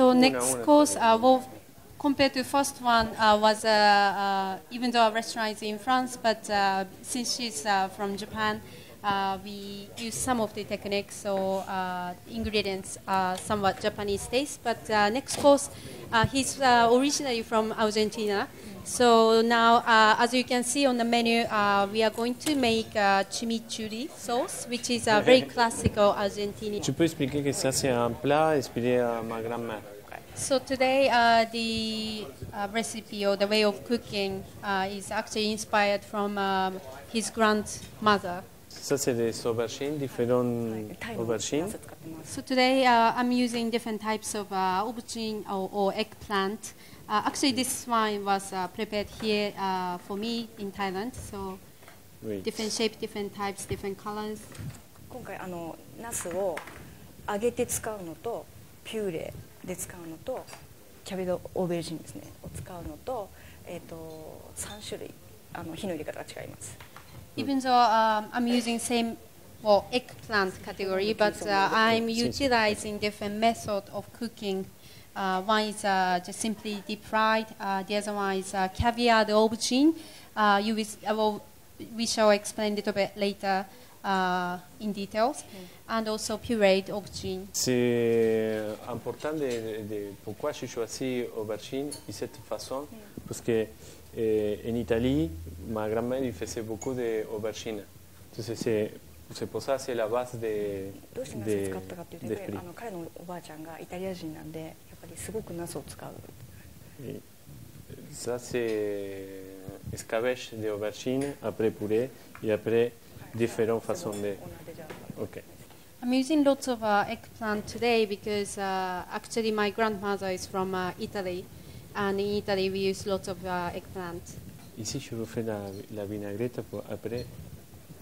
So next course, well, compared to first one, was even though our restaurant is in France, but since she's from Japan, we use some of the techniques, so ingredients are somewhat Japanese taste. But next course, he's originally from Argentina. So now, as you can see on the menu, we are going to make chimichurri sauce, which is a very classical Argentinian. Tu peux expliquer que ça c'est un plat inspiré à ma grand-mère? So today, the recipe or the way of cooking is actually inspired from his grandmother. Ça c'est des aubergines, différentes aubergines. So today, I'm using different types of aubergine or eggplant. Actually, this one was prepared here for me in Thailand. So different shape, different types, different colors. 今回ナスを揚げて使うのとピューレで使うのとキャベツオーベルジンですねを使うのと3種類火の入れ方が違います。Even though I'm using same eggplant category, but I'm utilizing different method of cooking. One is just simply deep fried. The other one is caviar de aubergine. We shall explain a little bit later in details. And also pureed aubergine. C'est important pourquoi j'ai choisi aubergine de cette façon, parce que en Italie, ma grand-mère faisait beaucoup d'aubergines. C'est pour ça c'est la base de どうしてナス使ったかというと、やっぱり彼のおばあちゃんがイタリア人なんで、やっぱりすごくナスを使う。Ça c'est escabeche d'aubergine, après purée et après différentes façons de. Okay. I'm using lots of eggplant today because actually my grandmother is from Italy, and in Italy we use lots of eggplant. Ici je refais la vinaigrette pour après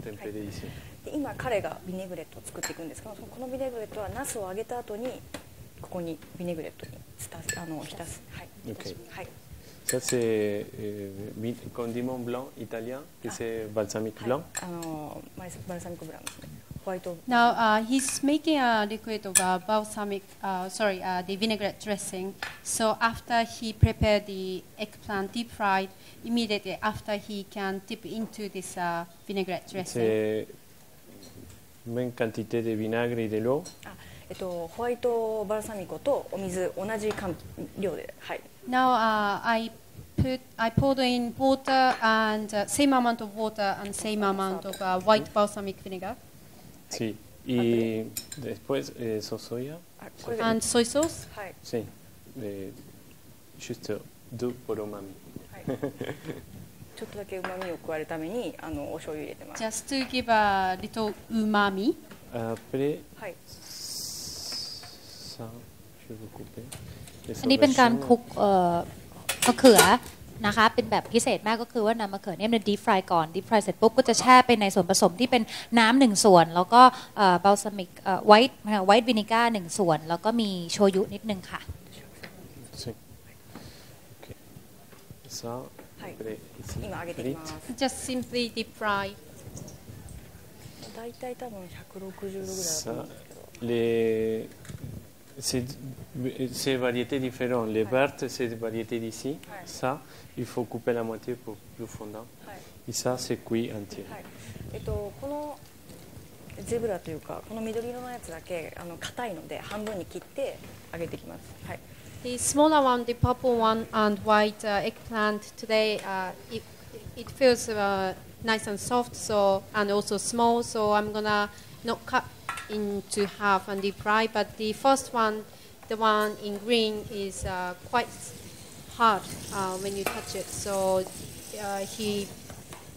tempérer ici. 今彼がビネグレットを作っていくんですけど、このビネグレットはナスを揚げた後にここにビネグレットに浸す。はい。Okay. はい。Ça c'est condiment blanc italien, que c'est balsamique blanc. balsamique blanc ですね。Now he's making a liquid of the vinaigrette dressing. So after he prepared the eggplant deep fried, immediately after he can dip into this vinaigrette dressing. C'est même quantité de vinaigre et de l'eau. ホワイトバルサミコとお水同じ量で、はい。Now I poured in water and same amount of water and same amount of white balsamic vinegar. Sí. Y después soya. And soy sauce. Sí. Juste deux pour umami. ちょっとだけ旨味を加えるためにお醤油入れてます。Just to give a little umami. Après. はい。อันนี้เป็นการคลุกมะเขือนะคะเป็นแบบพิเศษมากก็คือว่านำมะเขือเนี่ยมันดีฟรายก่อนดีฟรายเสร็จปุ๊บก็จะแช่ไปในส่วนผสมที่เป็นน้ำ1 ส่วนแล้วก็บัลซามิกไวท์วินิก้า1 ส่วนแล้วก็มีโชยุนิดนึงค่ะ 今揚げていきます。Just simply deep fry. だいたい多分160度ぐらいだと思うんですけど。C'est variétés différentes. Les vertes, c'est des variétés d'ici. Ça, il faut couper la moitié pour plus fondant. Et ça, c'est cuit entier. このゼブラというか、この緑色のやつだけ硬いので半分に切って揚げていきます。はい。The smaller one, the purple one, and white eggplant today, it feels nice and soft, and also small. So I'm gonna not cut into half and deep fry. But the first one, the one in green, is quite hard when you touch it. So he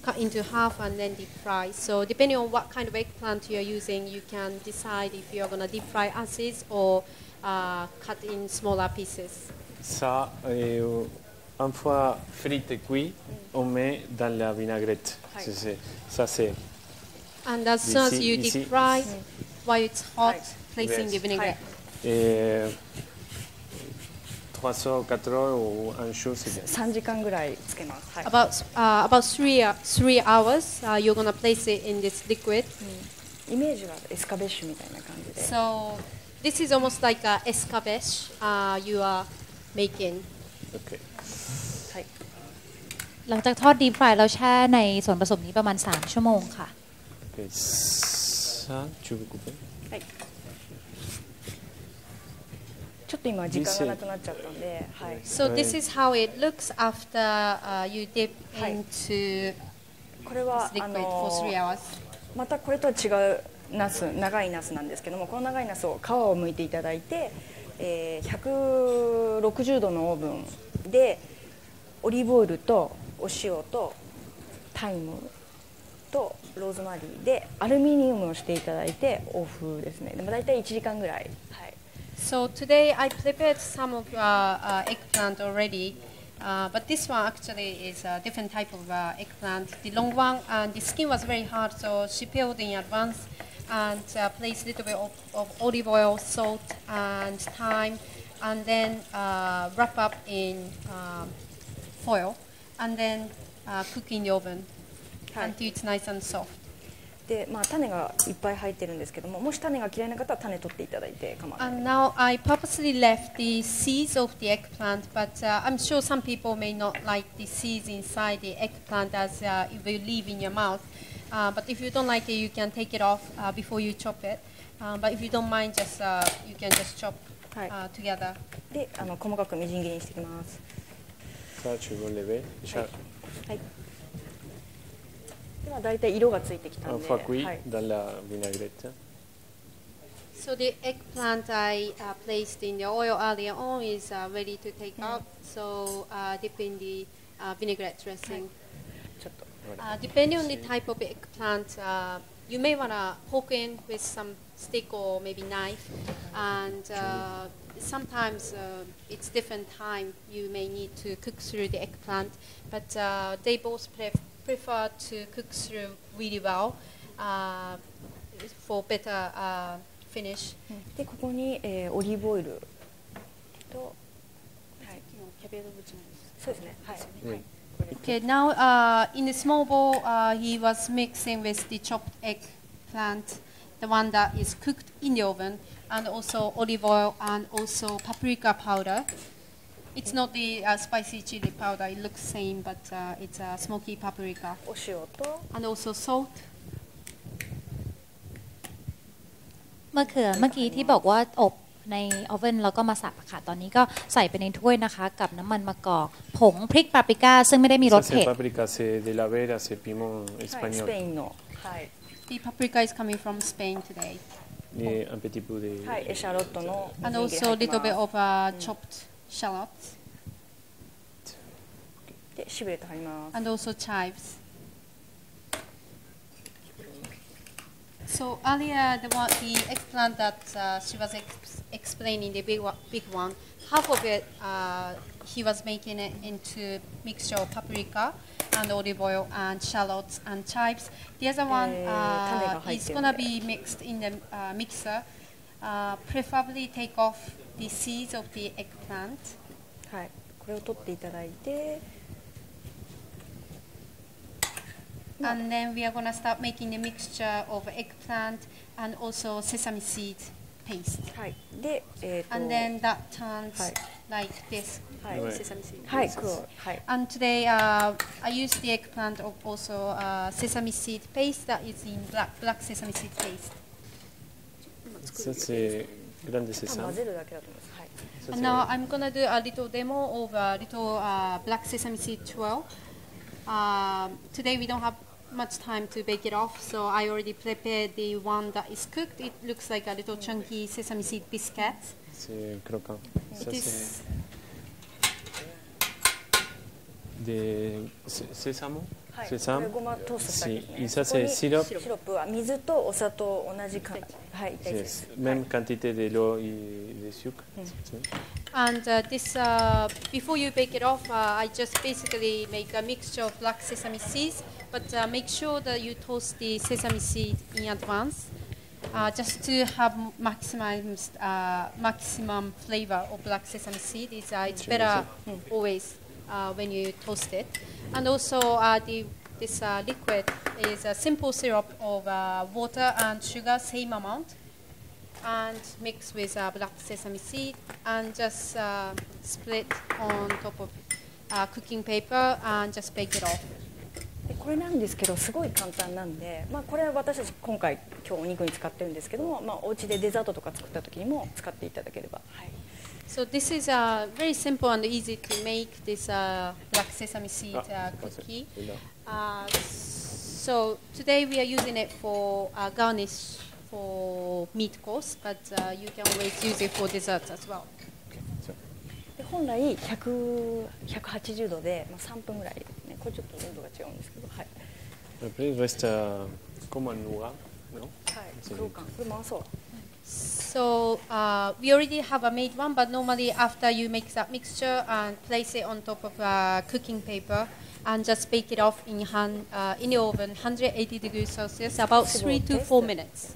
cut into half and then deep fry. So depending on what kind of eggplant you are using, you can decide if you are gonna deep fry as is or cut in smaller pieces. Ça, une fois frite et cuit, on met dans la vinaigrette. Ça c'est. And as soon as you deep fry, while it's hot, placing the vinaigrette. 3 heures, 4 heures ou un jour, c'est bien. 3時間ぐらいつけます。はい。About 3 hours, you're gonna place it in this liquid. イメージはエスカベッシュみたいな感じで。So this is almost like a escabeche you are making. Okay. はい หลังจากทอดดีฟรายเราแช่ในส่วนผสมนี้ประมาณ3ชั่วโมงค่ะ Okay. Ça, tu veux couper? はいちょっと今時間がなくなっちゃったんで、はい、 So this is how it looks after you dip はい into これは this liquid for 3 hours. またこれとは違うナス長いナスなんですけども、この長いナスを皮を剥いていただいて、160度のオーブンでオリーブオイルとお塩とタイムとローズマリーでアルミニウムをしていただいてオフですね。でも大体1時間ぐらい、はい、 So today I prepared some of eggplant already, but this one actually is a different type of eggplant. The long one, and the skin was very hard, so she peeled in advance and placed a little bit of olive oil, salt, and thyme, and then wrap up in foil, and then cook in the oven until it's nice and soft. でまあ、種がいっぱい入ってるんですけども、もし種が嫌いな方は種取っていただいて構わない。 And now I purposely left the seeds of the eggplant, but I'm sure some people may not like the seeds inside the eggplant as it will leave in your mouth. But if you don't like it, you can take it off before you chop it. But if you don't mind, just you can just chop together. で細かくみじん切りにしていきます。 Ça, tu veux lever? はい、では大体色がついてきた Un んで、 fois cuit はい、 dans la vinaigrette. So the eggplant I placed in the oil earlier on is ready to take out. So dip in the vinaigrette dressing. ちょっと Depending on the type of eggplant, you may want to poke in with some stick or maybe knife. And sometimes it's different time you may need to cook through the eggplant. But they both prefer to cook through really well for better finish. でここに、オリーブオイルと、はい、そうですね、はい、 Oui. Okay, now in the small bowl, he was mixing with the chopped eggplant, the one that is cooked in the oven, and also olive oil and also paprika powder. It's not the spicy chili powder, it looks same, but it's smoky paprika. お塩と And also salt. มะเขือเมื่อกี้ที่บอกว่าอบในโอเว่นแล้วก็มาสับค่ะตอนนี้ก็ใส่ไปในถ้วยนะคะกับน้ำมันมะกอกผงพริกปาปริก้าซึ่งไม่ได้มีร Ça, สเผ็ c'est ด paprika, c'est de la vera, c'est piment はい、ス espagnol. ペインの、はい、 The paprika is coming from Spain today. Et un petit peu de... はい、エシャロットのみ And じん切り also 入 a ってま little bit す of chopped shallots. でシブレット入ります。 And also chives. So earlier, the eggplant that she was explaining, the big one, half of it he was making it into mixture of paprika and olive oil and shallots and chives. The other one is gonna be mixed in the mixer. Preferably take off the seeds of the eggplant. はい、これを取っていただいて、 And then we are going to start making the mixture of eggplant and also sesame seed paste. はい、で、And then that turns Hi. like this, はい Ouais. sesame seed. はい、黒、はい、 And today I used the eggplant of also sesame seed paste that is in black sesame seed paste. Ça, c'est grain de 多分 sésame. 混ぜるだけだと思います。はい。 Ça, And c'est- now I'm going to do a little demo of a little black sesame seed twirl. Today we don't have much time to bake it off, so I already prepared the one that is cooked. It looks like a little chunky sesame seed biscuit. C'est croquant. Ça, It c'est is des sésamo. はい、これ Sésame. ごまトーストしたんです Si, ね。 et ça, そこに c'est sirop. シロップは水とお砂糖同じか、はい、大事で C'est す。 même quantité de l'eau et de sucre. And this, before you bake it off, I just basically make a mixture of black sesame seeds, but make sure that you toast the sesame seed in advance, just to have maximum flavor of black sesame seed. It's better always when you toast it. And also this liquid is a simple syrup of water and sugar, same amount. and mix with black sesame seed and just split on top of cooking paper and just bake it off. でこれなんですけどすごい簡単なんで、これは私たち今日お肉に使ってるんですけども、お家でデザートとか作った時にも使っていただければ。はい So this is very simple and easy to make this black sesame seed cookie. So today we are using it for garnish for meat course, but you can always use it for desserts as well. で本来180度で3分ぐらいですね。これちょっと温度が違うんですけど、はい。Après, il reste comme un noix, non? はい。黒缶。これ回そう。So we already have a made one, but normally after you make that mixture and place it on top of cooking paper and just bake it off in the oven, 180 degrees Celsius, about 3 to 4 minutes.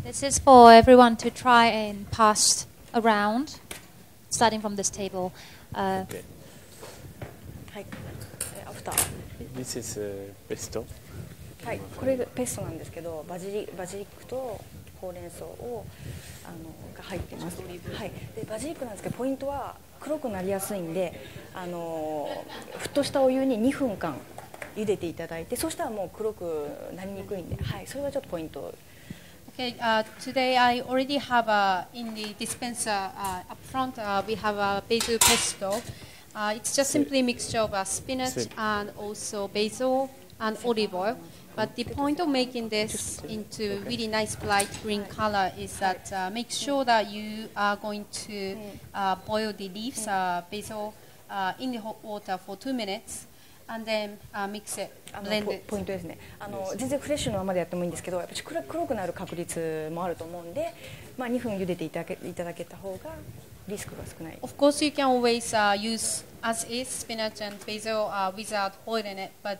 This is for everyone to try and pass around, starting from this table. Okay. はい。アフター。This is pesto. はい。これペストなんですけど、バジリックとほうれん草をが入ってます。はい。でバジリックなんですけどポイントは黒くなりやすいんで、沸騰したお湯に2分間茹でていただいて、そしたらもう黒くなりにくいんで、はい。それがちょっとポイント。Okay, today I already have in the dispenser up front we have a basil pesto. It's just simply a mixture of spinach and also basil and olive oil. But the point of making this into really nice bright green color is that make sure that you are going to boil the leaves, basil, in the hot water for 2 minutes. And then mix it, blend it. ポイントですね。全然フレッシュのままでやってもいいんですけど、やっぱり黒くなる確率もあると思うんで、2分茹でていただけた方がリスクが少ない。Of course, you can always use as is spinach and basil without boiling it, but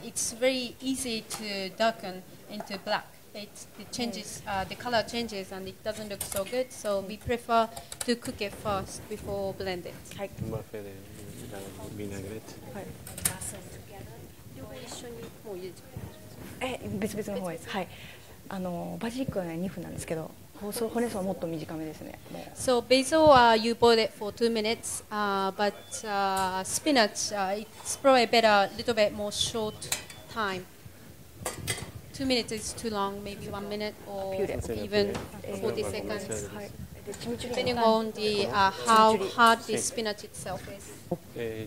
it's very easy to darken into black. It changes, the color changes, and it doesn't look so good. So we prefer to cook it first before blend it. はい。 On va faire la vinaigrette. はい。別々の方がいいです。はい。バジリックはね2分なんですけど、ほうれん草はもっと短めですね。So basil, you boil it for 2 minutes, but spinach, it's probably better a little bit more short time. 2 minutes is too long, maybe 1 minute or even 40 seconds. はい。Depending on how hard the spinach itself is.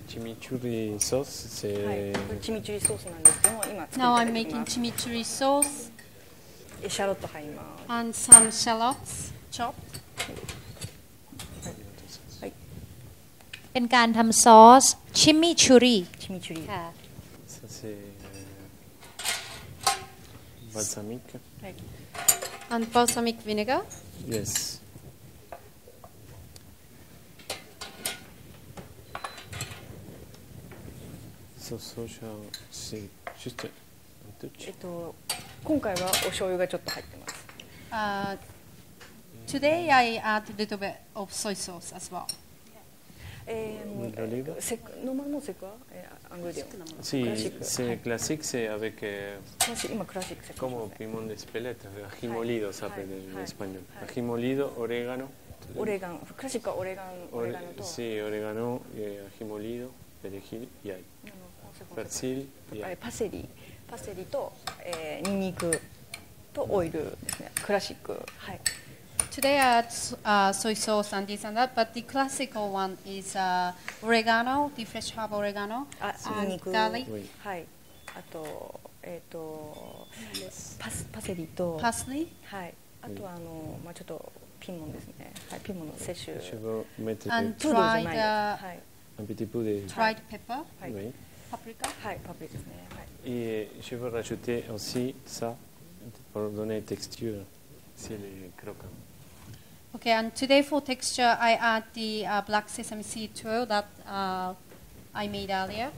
Chimichurri sauce, c'est... これチミチュリソースなんですけども、今作ってい Now ただ I'm き making ます。 chimichurri sauce シャロット入ります。 and some shallots chopped. はい。 เป็นการทำซอสชิมิชูริ チミチュリ。 ค่ะ Ça, c'est balsamique. はい。 And balsamic vinegar. Yes. Sauce soja, c'est juste un touch. 今回はお醤油がちょっと入ってます。 Today I add a little bit of soy sauce as well. L'olive. Normalement c'est quoi ingrédient? Si, c'est classique, c'est avec 今クラシックセク como pimón de espeleta, ají molido, sabe en español. Hi. Ají molido, orégano. オレガン、クラシックはオレガンと Sí, orégano, ají molido, perejil y hay. Persil y hay. パセリとニンニクとオイルですね。クラシック。はい。 Today I add soy sauce and this and that, but the classical one is oregano, the fresh herb oregano, ニンニ and ク。 garlic, はい。あとパセリと parsley. はい。あとはちょっとピーマンですね。はい。ピーマンの摂取。 Je veux mettre And トゥードじゃない。 dried, はい un petit peu de... dried pepper, はい。 Oui. paprika. はい。パプリカですね。はい。 Et je veux rajouter aussi ça pour donner texture si elle est croquante. Okay, and today for texture I add the black sesame seed oil that I made earlier.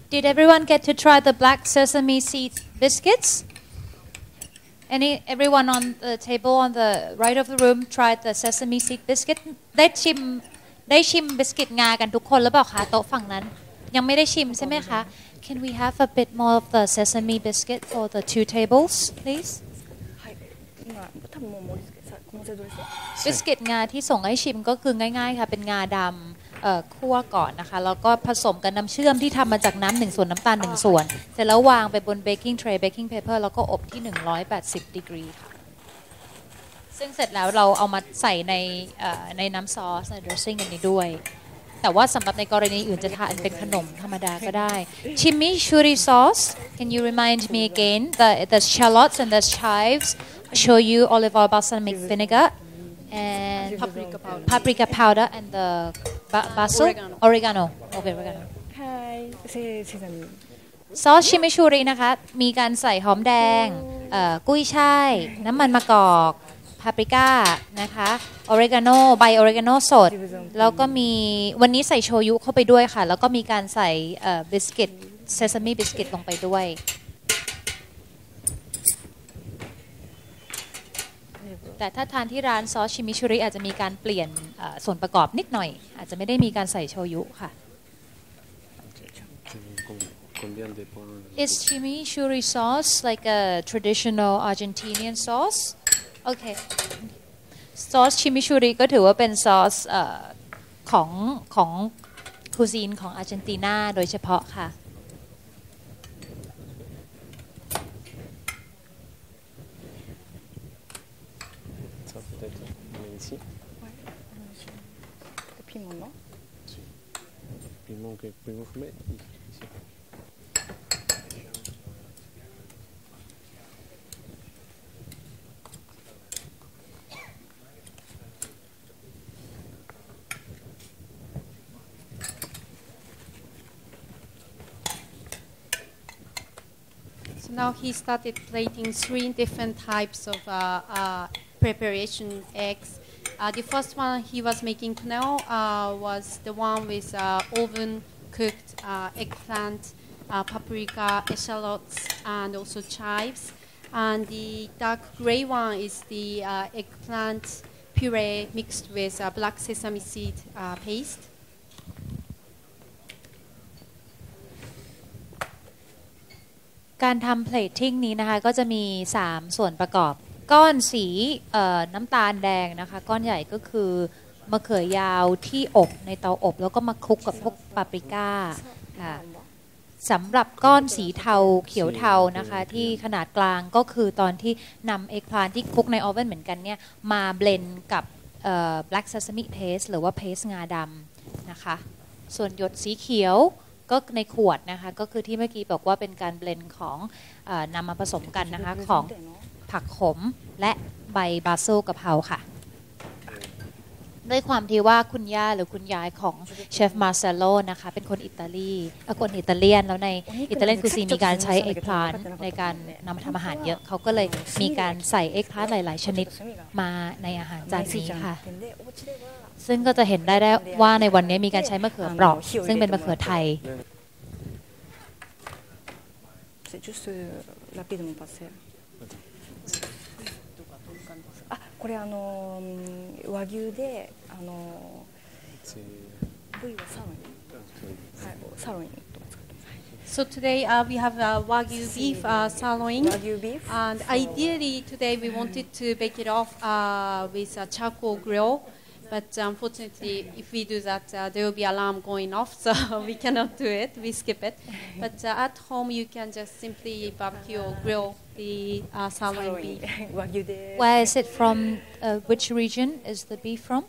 Did everyone get to try the black sesame seed biscuits? Everyone on the table on the right of the room tried the sesame seed biscuit? ได้ชิมบิสกิตงากันทุกคนหรือเปล่าคะโต๊ะฝั่งนั้นยังไม่ได้ชิมใช่ไหมคะ Can we have a bit more of the sesame biscuit for the 2 tables, please? はい。今多分もう盛り付け。บิสกิตงาที่ส่งให้ชิมก็คือง่ายๆค่ะเป็นงาดำคั่วก่อนนะคะแล้วก็ผสมกับน้ำเชื่อมที่ทำมาจากน้ำ1 ส่วนน้ำตาล1 ส่วนเสร็จแล้ววางไปบนเบกกิ้งเทรย์เบกกิ้งเพเปอร์แล้วก็อบที่180ดีกรีค่ะซึ่งเสร็จแล้วเราเอามาใส่ในน้ำซอสใน dressing อันนี้ด้วยแต่ว่าสำหรับในกรณีอื่นจะทานเป็นขนมธรรมดาก็ได้ Chimichurri sauce can you remind me again the shallots and the chives shoyu olive oil balsamic vinegar and paprika powder and the basil oregano oregano ซอสชิมิชูรินะคะมีการใส่หอมแดงกุ้ยช่ายน้ำมันมะกอกพาปริก้านะคะออริกาโนใบออริกาโนสดแล้วก็มีวันนี้ใส่โชยุเข้าไปด้วยค่ะแล้วก็มีการใส่บิสกิตเซซามิบิสกิตลงไปด้วยแต่ถ้าทานที่ร้านซอสชิมิชูริอาจจะมีการเปลี่ยนส่วนประกอบนิดหน่อยอาจจะไม่ได้มีการใส่โชยุค่ะ Is chimichurri sauce like a traditional Argentinian sauce? Okay. ซอสชิมิชูริก็ถือว่าเป็นซอสของคูซีนของอาร์เจนตินาโดยเฉพาะค่ะ Piment que vous fumez ici. So now he started plating 3 different types of preparation eggs. The first one he was making quenelle was the one with oven cooked eggplant, paprika, shallots, and also chives. And the dark gray one is the eggplant puree mixed with black sesame seed paste. การทำ plating นี้นะคะก็จะมี3ส่วนประกอบก้อนสีน้ำตาลแดงนะคะก้อนใหญ่ก็คือมะเขือยาวที่อบในเตาอบแล้วก็มาคลุกกับพวกปาปริก้าค่ะสำหรับก้อนสีเทาเขียวเทานะคะที่ขนาดกลางก็คือตอนที่นำเอ็กพลานที่คลุกในออเวนเหมือนกันเนี่ยมาเบลนด์กับblack sesame paste หรือว่า paste งาดำนะคะส่วนหยดสีเขียวก็ในขวดนะคะก็คือที่เมื่อกี้บอกว่าเป็นการเบลนด์ของนำมาผสมกันนะคะของผักขมและใบบาซิลกะเพราค่ะด้วยความที่ว่าคุณย่าหรือคุณยายของเชฟมาร์เซโลนะคะเป็นคนอิตาเลียนแล้วในอิตาเลียนคุซีนมีการใช้เอ็กพลานในการนำมาทำอาหารเยอะเขาก็เลยมีการใส่เอ็กพลานหลายๆชนิดมาในอาหารจานนี้ค่ะซึ่งก็จะเห็นได้ว่าในวันนี้มีการใช้มะเขือเปราะซึ่งเป็นมะเขือไทยこれ和牛で部位はサーロイン、はい、サーロインとか使ってます。So today we have Wagyu beef sirloin, and ideally today we wanted to bake it off with a charcoal grill, but unfortunately if we do that there will be alarm going off, so we cannot do it, we skip it. But at home you can just simply barbecue or grill the sirloin beef. Where is it from? Which region is the beef from?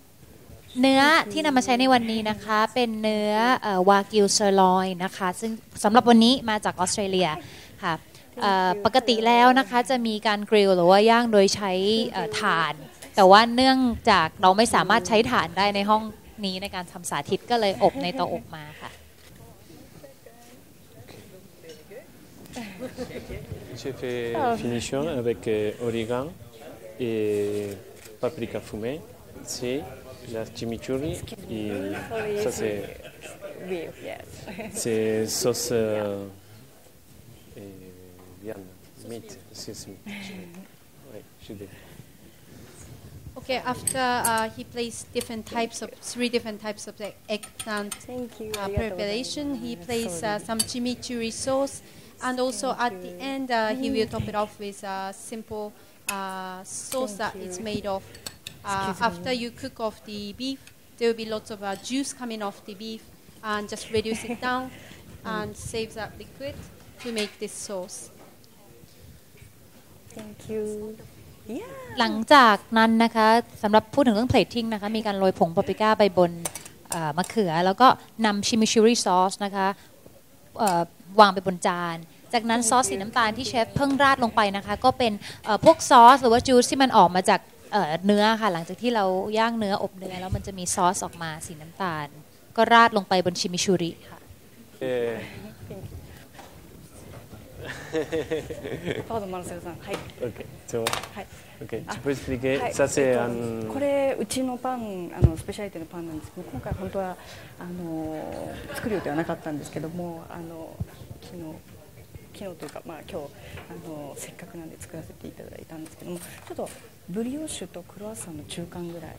เนื้อที่นำมาใช้ในวันนี้นะคะเป็นเนื้อวากิวเซอร์ลอยนะคะซึ่งสำหรับวันนี้มาจากออสเตรเลียค่ะปกติแล้วนะคะจะมีการกริลหรือว่าย่างโดยใช้ถ่านแต่ว่าเนื่องจากเราไม่สามารถใช้ถ่านได้ในห้องนี้ในการทำสาธิตก็เลยอบในเตาอบมาค่ะ J'ai fait finition avec origan et paprika fumée. C'est la chimichurri et ça c'est sauce viande, meat, sesame. Oui, je dis. Okay, after he placed 3 different types of eggplant preparation, he placed some chimichurri sauce, and also at the end he will top it off with a simple sauce that is made of after you cook off the beef, there will be lots of juice coming off the beef, and just reduce it down and save that liquid to make this sauce. Thank you yeah หลังจากนั้นนะคะสำหรับพูดถึงเรื่อง plating นะคะมีการโรยผงปาปริก้าไปบนมะเขือแล้วก็นำ chimichurri sauce นะคะวางไปบนจานจากนั้นซอสสีน้ำตาลที่เชฟเพิ่งราดลงไปนะคะก็เป็นพวกซอสหรือว่าจูสที่มันออกมาจากเนื้อค่ะหลังจากที่เราย่างเนื้ออบเนื้อแล้วมันจะมีซอสออกมาสีน้ำตาลก็ราดลงไปบนชิมิชูริค่ะPardon, Marcelo さん。はい。OK, c'est bon. はい。OK, tu peux expliquer? Ça c'est un. これうちのパンスペシャリテのパンなんですけど、今回本当は作る予定はなかったんですけども、昨日というか今日せっかくなんで作らせていただいたんですけども、ちょっとブリオッシュとクロワッサンの中間ぐらい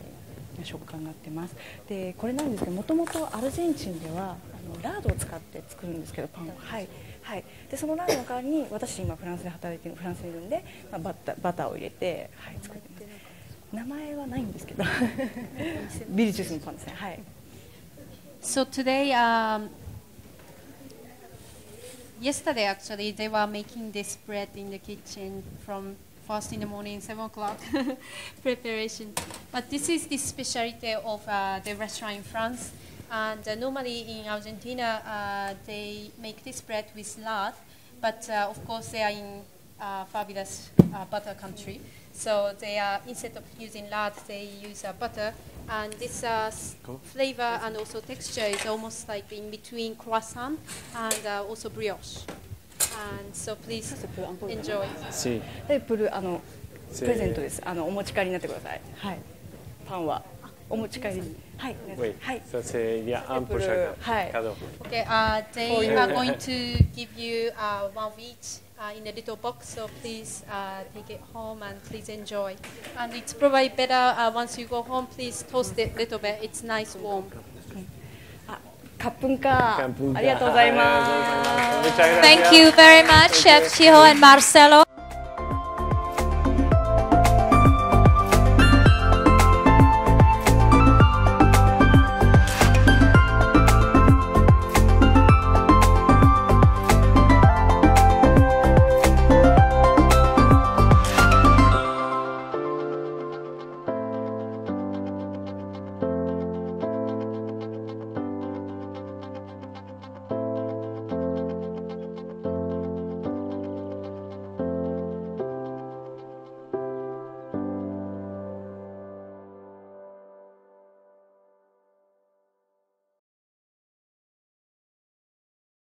の食感になってます。でこれなんですけど、もともとアルゼンチンではラードを使って作るんですけどパンを。はい。はい、でそのラードの代わりに私今フランスで働いてフランスにいるんで、バターを入れて、はい、作ってます。名前はないんですけどビリチュスのパンですね。はい。So today, yesterday actually they were making this bread in the kitchen from first in the morning 7 o'clock preparation. But this is the specialty of the restaurant in France. And normally in Argentina, they make this bread with lard, but of course they are in fabulous butter country. So they are, instead of using lard, they use butter. And this flavor and also texture is almost like in between croissant and also brioche. And so please enjoy. でプレゼントです。お持ち帰りになってください。はい。パンはお持ち帰り。Oui, ça c'est il y a un peu chacun. Cadeau. Okay, they are going to give you one of each in a little box, so please take it home and please enjoy. And it's probably better once you go home, please toast it a little bit. It's nice warm. カップンカーありがとうございます。Thank you very much, Chef Chiho and Marcelo.